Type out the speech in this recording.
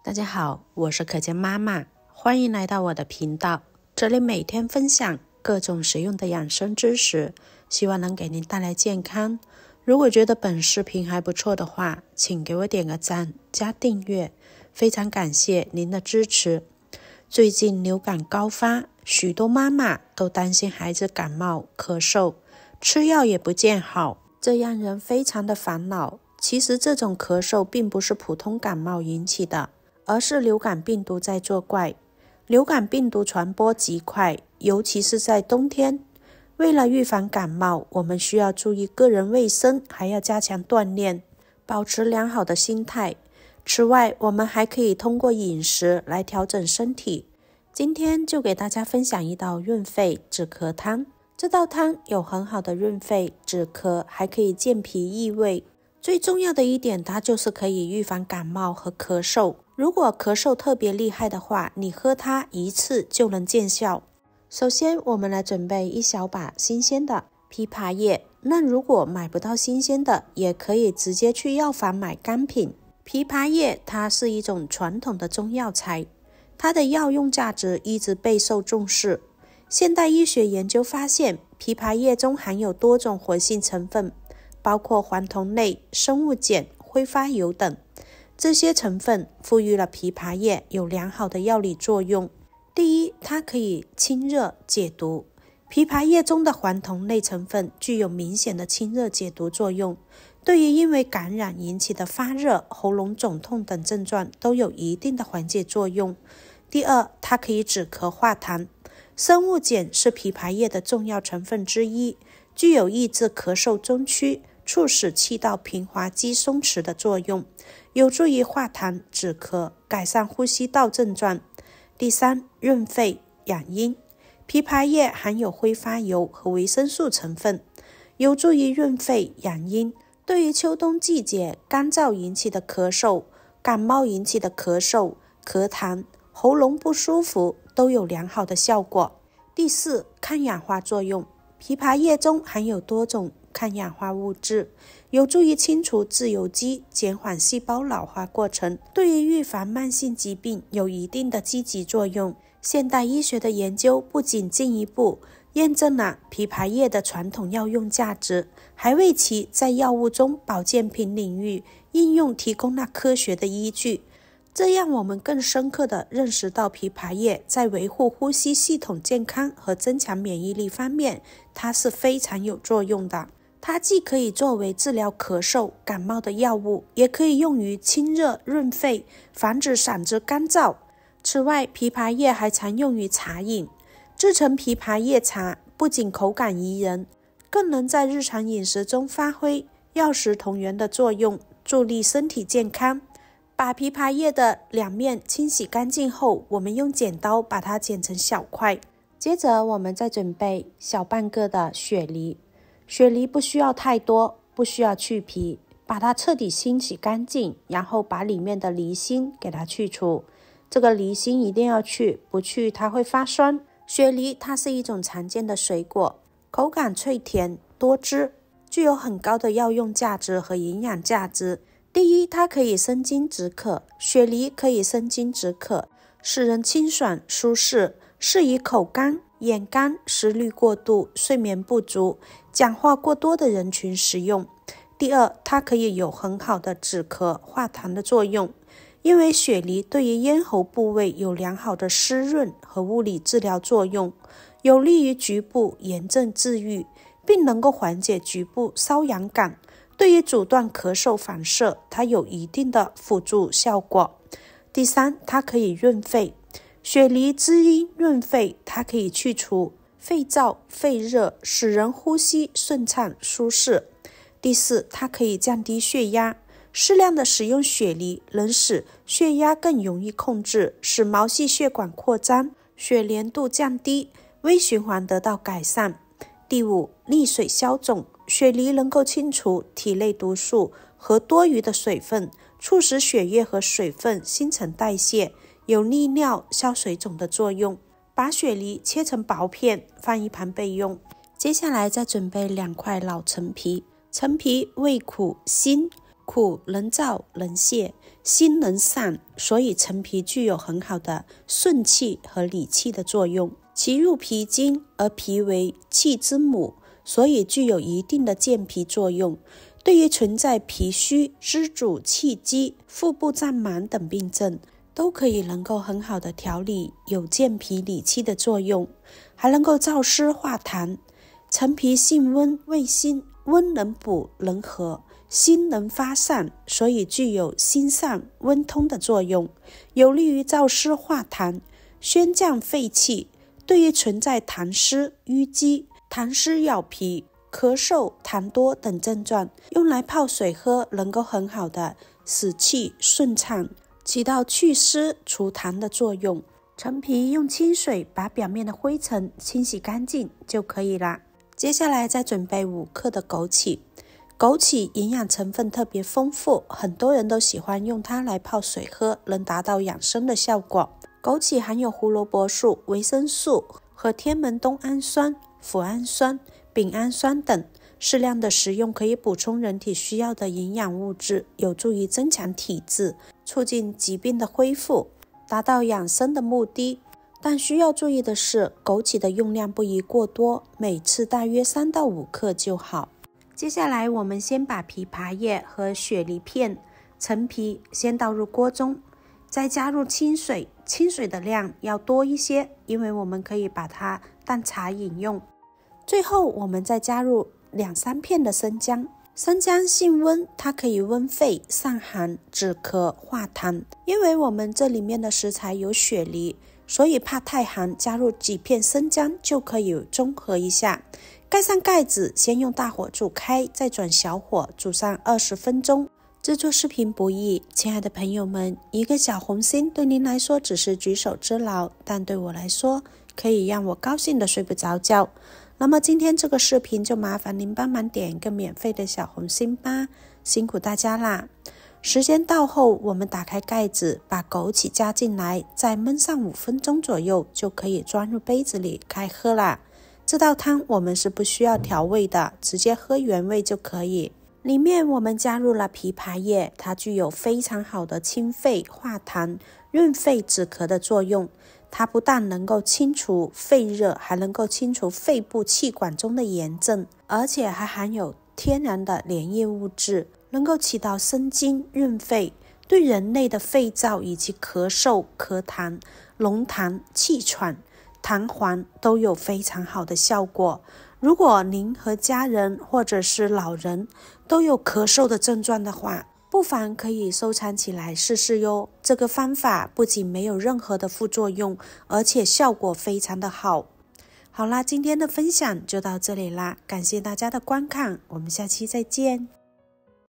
大家好，我是可健妈妈，欢迎来到我的频道。这里每天分享各种实用的养生知识，希望能给您带来健康。如果觉得本视频还不错的话，请给我点个赞加订阅，非常感谢您的支持。最近流感高发，许多妈妈都担心孩子感冒咳嗽，吃药也不见好，这让人非常的烦恼。其实这种咳嗽并不是普通感冒引起的，而是流感病毒在作怪。流感病毒传播极快，尤其是在冬天。为了预防感冒，我们需要注意个人卫生，还要加强锻炼，保持良好的心态。此外，我们还可以通过饮食来调整身体。今天就给大家分享一道润肺止咳汤。这道汤有很好的润肺止咳，还可以健脾益胃。最重要的一点，它就是可以预防感冒和咳嗽。如果咳嗽特别厉害的话，你喝它一次就能见效。首先，我们来准备一小把新鲜的枇杷叶。那如果买不到新鲜的，也可以直接去药房买干品。枇杷叶它是一种传统的中药材，它的药用价值一直备受重视。现代医学研究发现，枇杷叶中含有多种活性成分，包括黄酮类、生物碱、挥发油等。这些成分赋予了枇杷叶有良好的药理作用。第一，它可以清热解毒。枇杷叶中的黄酮类成分具有明显的清热解毒作用，对于因为感染引起的发热、喉咙肿痛等症状都有一定的缓解作用。第二，它可以止咳化痰。生物碱是枇杷叶的重要成分之一，具有抑制咳嗽中枢、促使气道平滑肌松弛的作用，有助于化痰止咳，改善呼吸道症状。第三，润肺养阴。枇杷叶含有挥发油和维生素成分，有助于润肺养阴，对于秋冬季节干燥引起的咳嗽、感冒引起的咳嗽、咳痰、喉咙不舒服都有良好的效果。第四，抗氧化作用。枇杷叶中含有多种抗氧化物质，有助于清除自由基，减缓细胞老化过程，对于预防慢性疾病有一定的积极作用。现代医学的研究不仅进一步验证了枇杷叶的传统药用价值，还为其在药物中保健品领域应用提供了科学的依据。这让我们更深刻地认识到枇杷叶在维护呼吸系统健康和增强免疫力方面，它是非常有作用的。它既可以作为治疗咳嗽、感冒的药物，也可以用于清热润肺，防止嗓子干燥。此外，枇杷叶还常用于茶饮。制成枇杷叶茶不仅口感宜人，更能在日常饮食中发挥药食同源的作用，助力身体健康。把枇杷叶的两面清洗干净后，我们用剪刀把它剪成小块。接着我们再准备小半个的雪梨。雪梨不需要太多，不需要去皮，把它彻底清洗干净，然后把里面的梨心给它去除。这个梨心一定要去，不去它会发酸。雪梨它是一种常见的水果，口感脆甜多汁，具有很高的药用价值和营养价值。第一，它可以生津止渴。雪梨可以生津止渴，使人清爽舒适，适宜口干、眼干、食欲过度、睡眠不足、讲话过多的人群食用。第二，它可以有很好的止咳化痰的作用，因为雪梨对于咽喉部位有良好的湿润和物理治疗作用，有利于局部炎症治愈，并能够缓解局部瘙痒感。对于阻断咳嗽反射，它有一定的辅助效果。第三，它可以润肺。雪梨滋阴润肺，它可以去除肺燥、肺热，使人呼吸顺畅舒适。第四，它可以降低血压。适量的使用雪梨能使血压更容易控制，使毛细血管扩张，血粘度降低，微循环得到改善。第五，利水消肿。雪梨能够清除体内毒素和多余的水分，促使血液和水分新陈代谢，有利尿、消水肿的作用。把雪梨切成薄片，放一旁备用。接下来再准备2块老陈皮。陈皮味苦辛，苦能燥能泻，心能散，所以陈皮具有很好的顺气和理气的作用。其入脾经，而脾为气之母，所以具有一定的健脾作用。对于存在脾虚、肢阻气机、腹部胀满等病症，都可以能够很好的调理，有健脾理气的作用，还能够燥湿化痰。陈皮性温，味辛，温能补能和，辛能发散，所以具有心散温通的作用，有利于燥湿化痰，宣降肺气。对于存在痰湿、淤积、痰湿咬皮、咳嗽、痰多等症状，用来泡水喝，能够很好的使气顺畅，起到祛湿除痰的作用。陈皮用清水把表面的灰尘清洗干净就可以啦。接下来再准备5克的枸杞。枸杞营养成分特别丰富，很多人都喜欢用它来泡水喝，能达到养生的效果。枸杞含有胡萝卜素、维生素和天门冬氨酸、脯氨酸、丙氨酸等，适量的食用可以补充人体需要的营养物质，有助于增强体质，促进疾病的恢复，达到养生的目的。但需要注意的是，枸杞的用量不宜过多，每次大约3到5克就好。接下来我们先把枇杷叶和雪梨片、陈皮先倒入锅中，再加入清水，清水的量要多一些，因为我们可以把它当茶饮用。最后我们再加入2-3片的生姜。生姜性温，它可以温肺、散寒、止咳、化痰。因为我们这里面的食材有雪梨，所以怕太寒，加入几片生姜就可以中和一下。盖上盖子，先用大火煮开，再转小火煮上20分钟。制作视频不易，亲爱的朋友们，一个小红心对您来说只是举手之劳，但对我来说可以让我高兴的睡不着觉。那么今天这个视频就麻烦您帮忙点一个免费的小红心吧，辛苦大家啦。时间到后，我们打开盖子，把枸杞加进来，再焖上5分钟左右，就可以装入杯子里开喝啦。这道汤我们是不需要调味的，直接喝原味就可以。里面我们加入了枇杷叶，它具有非常好的清肺化痰、润肺止咳的作用。它不但能够清除肺热，还能够清除肺部气管中的炎症，而且还含有天然的粘液物质，能够起到生津润肺，对人类的肺燥以及咳嗽、咳痰、浓痰、气喘、痰黄都有非常好的效果。如果您和家人或者是老人都有咳嗽的症状的话，不妨可以收藏起来试试哟。这个方法不仅没有任何的副作用，而且效果非常的好。好啦，今天的分享就到这里啦，感谢大家的观看，我们下期再见。